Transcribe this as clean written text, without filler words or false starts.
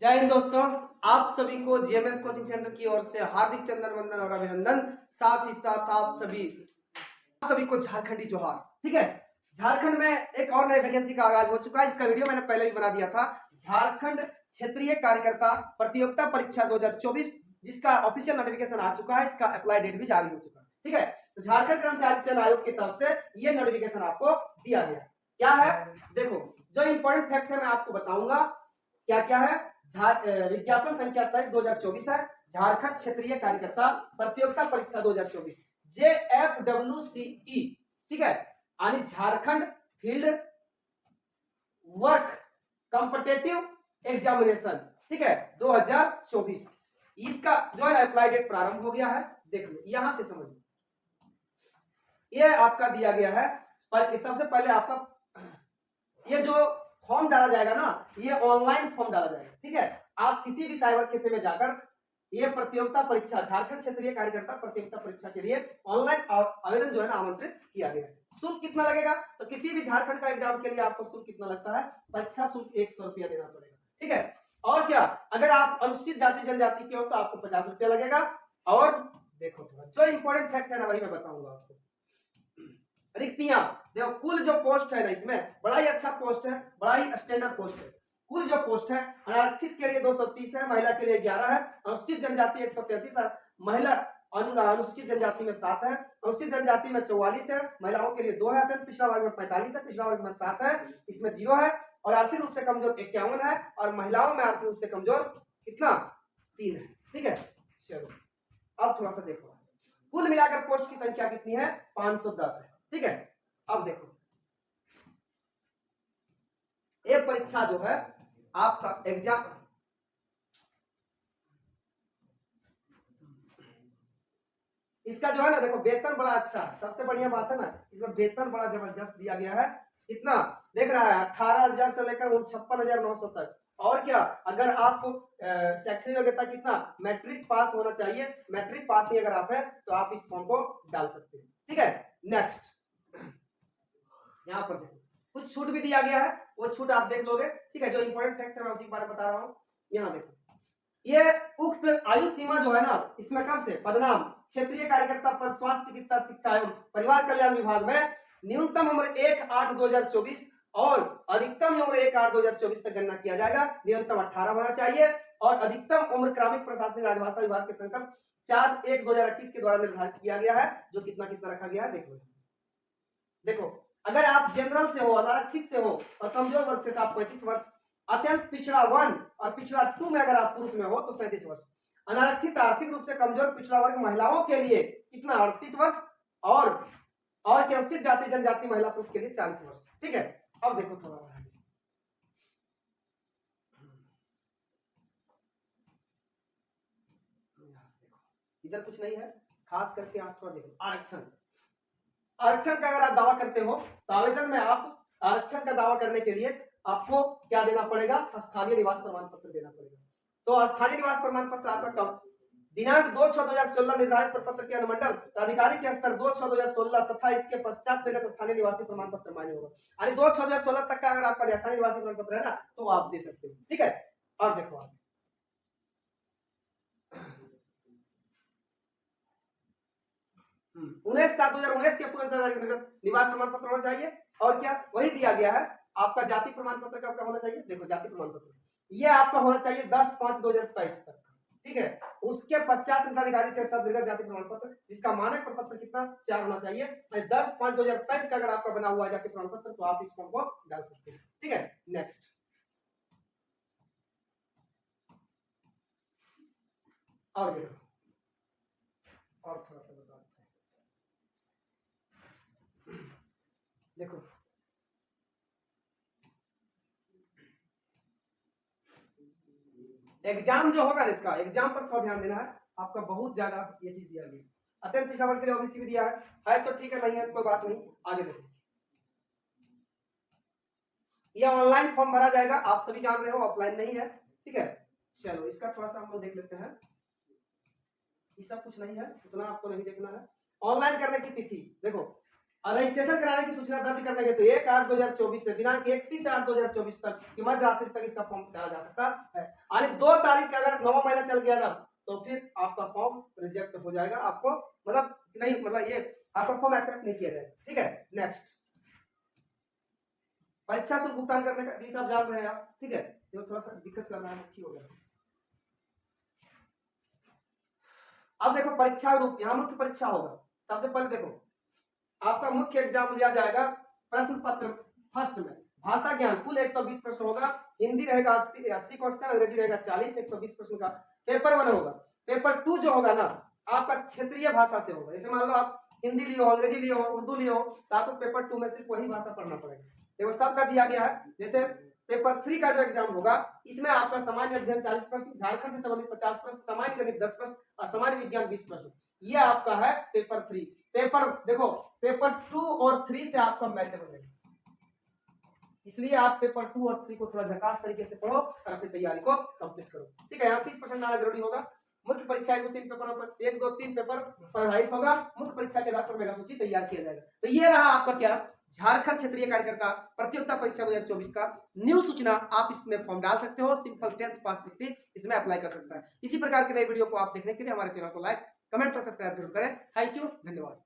जय हिंद दोस्तों, आप सभी को जीएमएस कोचिंग सेंटर की ओर से हार्दिक चंदन वंदन और अभिनंदन। साथ ही साथ आप सभी को झारखंडी जोहार। ठीक है, झारखंड में एक और नई वैकेंसी का आगाज हो चुका है। इसका वीडियो मैंने पहले भी बना दिया था। झारखंड क्षेत्रीय कार्यकर्ता प्रतियोगिता परीक्षा 2024, जिसका ऑफिशियल नोटिफिकेशन आ चुका है। इसका अप्लाई डेट भी जारी हो चुका है। ठीक है, तो झारखंड कर्मचारी चयन आयोग की तरफ से ये नोटिफिकेशन आपको दिया गया। क्या है देखो, जो इंपॉर्टेंट फैक्ट है मैं आपको बताऊंगा। क्या क्या है? विज्ञापन संख्या 23/2024 है। झारखंड क्षेत्रीय कार्यकर्ता प्रतियोगिता परीक्षा 2024 JFWCE। ठीक है, यानी Jharkhand field work competitive examination. ठीक है, 2024 इसका जो है अप्लाई डेट प्रारंभ हो गया है। देख लो, यहां से समझ लो, ये आपका दिया गया है। पर सबसे पहले आपका ये जो फॉर्म डाला जाएगा ना, ये ऑनलाइन फॉर्म डाला जाएगा। ठीक है, आप किसी भी साइबर कैफे में जाकर ये प्रतियोगिता परीक्षा झारखंड क्षेत्रीय कार्यकर्ता प्रतियोगिता परीक्षा के लिए ऑनलाइन आवेदन जो है ना आमंत्रित किया गया है। शुल्क कितना लगेगा? तो किसी भी झारखंड का एग्जाम के लिए आपको शुल्क कितना लगता है? परीक्षा शुल्क 100 रुपया देना पड़ेगा। ठीक है, और क्या, अगर आप अनुसूचित जाति जनजाति के हो तो आपको 50 रुपया लगेगा। और देखो, जो इंपॉर्टेंट फैक्ट है ना, वही मैं बताऊंगा आपको। रिक्तियां देखो, कुल जो पोस्ट है ना, इसमें बड़ा ही अच्छा पोस्ट है, बड़ा ही स्टैंडर्ड पोस्ट है। कुल जो पोस्ट है, अनारक्षित के लिए 230 है, महिला के लिए 11 है, अनुसूचित जनजाति 133 है, महिला अनुसूचित जनजाति में 7 है, अनुसूचित जनजाति में 44 है, महिलाओं के लिए 2 है, पिछड़ा वर्ग में 45 है, पिछड़ा वर्ग में 7 है, इसमें 0 है, और आर्थिक रूप से कमजोर 51 है, और महिलाओं में आर्थिक रूप से कमजोर कितना? 3 है। ठीक है, चलो अब थोड़ा सा देखो, कुल मिलाकर पोस्ट की संख्या कितनी है? 510 है। ठीक है, अब देखो, ये परीक्षा जो है आपका एग्जाम, इसका जो है ना, देखो वेतन बड़ा अच्छा है। सबसे बढ़िया बात है ना, इसमें वेतन बड़ा जबरदस्त दिया गया है। कितना देख रहा है? 18,000 से लेकर 56,900 तक। और क्या, अगर आप शैक्षणिक योग्यता कितना? मैट्रिक पास होना चाहिए। मैट्रिक पास ही अगर आप है तो आप इस फॉर्म को डाल सकते हैं। ठीक है, नेक्स्ट यहाँ पर देखो, कुछ छूट भी दिया गया है, वो छूट आप देख लोगे। ठीक है, जो इंपॉर्टेंट फैक्ट है मैं उसी के बारे में बता रहा हूँ। यहाँ देखो, ये उक्त आयु सीमा जो है ना, इसमें कब से पदनाम क्षेत्रीय कार्यकर्ता पद स्वास्थ्य चिकित्सा शिक्षा एवं परिवार कल्याण विभाग में न्यूनतम उम्र 1/8/2024 और अधिकतम उम्र 1/8/2024 तक गणना किया जाएगा। न्यूनतम 18 होना चाहिए और अधिकतम उम्र ग्रामीण प्रशासनिक राजभाषा विभाग के संकल्प 4/1/2021 के द्वारा निर्धारित किया गया है। जो कितना कितना रखा गया है देखो। देखो, अगर आप जनरल से हो, अनारक्षित से हो और कमजोर वर्ग से तो आप 35 वर्ष, अत्यंत पिछड़ा 1 और पिछड़ा 2 में अगर आप पुरुष में हो तो 37 वर्ष, अनारक्षित आर्थिक रूप से कमजोर पिछड़ा वर्ग महिलाओं के लिए कितना? 38 वर्ष, और अनुसूचित जाति जनजाति महिला पुरुष के लिए 40 वर्ष। ठीक है, अब देखो थोड़ा इधर कुछ नहीं है, खास करके आप थोड़ा देखो आरक्षण। आरक्षण का अगर आप दावा करते हो तो आवेदन में आप आरक्षण का दावा करने के लिए आपको क्या देना पड़ेगा? स्थानीय निवास प्रमाण पत्र देना पड़ेगा। तो स्थानीय निवास प्रमाण पत्र आपका कब? दिनांक 2/6/2016 निर्धारित प्रपत्र के अनुमंडल प्राधिकारी के स्तर 2/6/2016 तथा इसके पश्चात निर्गत स्थानीय निवासी प्रमाण पत्र मान्य होगा। यानी 2/6/2016 तक का अगर आपका स्थानीय निवासी प्रमाण पत्र है ना, तो आप दे सकते हो। ठीक है, और देखो आप 19/7/2019 के पूर्ण निवास प्रमाण पत्र होना चाहिए। और क्या, वही दिया गया है। आपका जाति प्रमाण पत्र कब का होना चाहिए? देखो, जाति प्रमाण पत्र ये आपका होना चाहिए 10/5/2023 तक। ठीक है, उसके पश्चात अधिकारी के साथ निर्गत जाति प्रमाण पत्र, जिसका मानक प्रपत्र कितना? 4 होना चाहिए। 10/5/2023 का अगर आपका बना हुआ जाति प्रमाण पत्र तो आप इस फॉर्म को डाल सकते हैं। ठीक है, नेक्स्ट और देखो, और थोड़ा सा बता देखो, एग्जाम जो होगा ना, इसका एग्जाम पर थोड़ा ध्यान देना है आपका। बहुत ज्यादा ये चीज दिया गया। अत्यंत पिछड़ा वर्ग के लिए ओबीसी भी दिया है तो ठीक है, नहीं है तो कोई बात नहीं। आगे देखो, ये ऑनलाइन फॉर्म भरा जाएगा, आप सभी जान रहे हो, ऑफलाइन नहीं है। ठीक है, चलो इसका थोड़ा सा हम लोग देख लेते हैं। ये सब कुछ नहीं है, उतना आपको नहीं देखना है। ऑनलाइन करने की तिथि देखो, और रजिस्ट्रेशन कराने की सूचना दर्ज करने के तो 1/8/2024 से दिनांक 31/8/2024 तक की मध्य रात्रि तक इसका फॉर्म डाला जा सकता है। और 2 तारीख का अगर 9वां महीना चल गया ना तो फिर आपका फॉर्म रिजेक्ट हो जाएगा, आपको मतलब नहीं, मतलब ये आपका फॉर्म एक्सेप्ट नहीं किया जाएगा। ठीक है, नेक्स्ट परीक्षा शुल्क भुगतान करने का ये सब जान रहे हैं आप। ठीक है, जो थोड़ा सा दिक्कत कर रहा है ठीक हो गया। अब देखो परीक्षा रूप, यहाँ मुख्य परीक्षा होगा। सबसे पहले देखो आपका मुख्य एग्जाम लिया जाएगा प्रश्न पत्र फर्स्ट में भाषा ज्ञान कुल 120 प्रश्न होगा, हिंदी रहेगा 80 क्वेश्चन, अंग्रेजी रहेगा 40, 120 प्रश्न का पेपर 1 होगा। पेपर 2 जो होगा ना आपका क्षेत्रीय भाषा से होगा। जैसे मान लो आप हिंदी लियो, अंग्रेजी लियो, उर्दू लियो, तो आपको पेपर 2 में सिर्फ वही भाषा पढ़ना पड़ेगा। देखो सबका दिया गया है। जैसे पेपर 3 का जो एग्जाम होगा इसमें आपका सामान्य अध्ययन 40 प्रश्न, झारखंड से संबंधित 50 प्रश्न, सामान्य गणित 10 प्रश्न और सामान्य विज्ञान 20 प्रश्न। ये आपका है पेपर 3। पेपर देखो पेपर 2 और 3 से आपका मैथ बनेगा, इसलिए आप पेपर 2 और 3 को थोड़ा झकास तरीके से पढ़ो और अपनी तैयारी को कंप्लीट करो। ठीक है, यहाँ 30% आना जरूरी होगा। मुख्य परीक्षा 1 2 3 पेपर पर 1 2 3 पेपर प्रभावित होगा। मुख्य परीक्षा के आधार पर मेगा सूची तैयार किया जाएगा। तो ये रहा आपका क्या झारखंड क्षेत्रीय कार्यकर्ता प्रतियोगिता परीक्षा 2024 का न्यू सूचना। आप इसमें फॉर्म डाल सकते हो, सिंपल 10th पास व्यक्ति इसमें अप्लाई कर सकता है। इसी प्रकार के नए वीडियो को आप देखने के लिए हमारे चैनल को लाइक कमेंट और सब्सक्राइब जरूर करें। थैंक यू, धन्यवाद।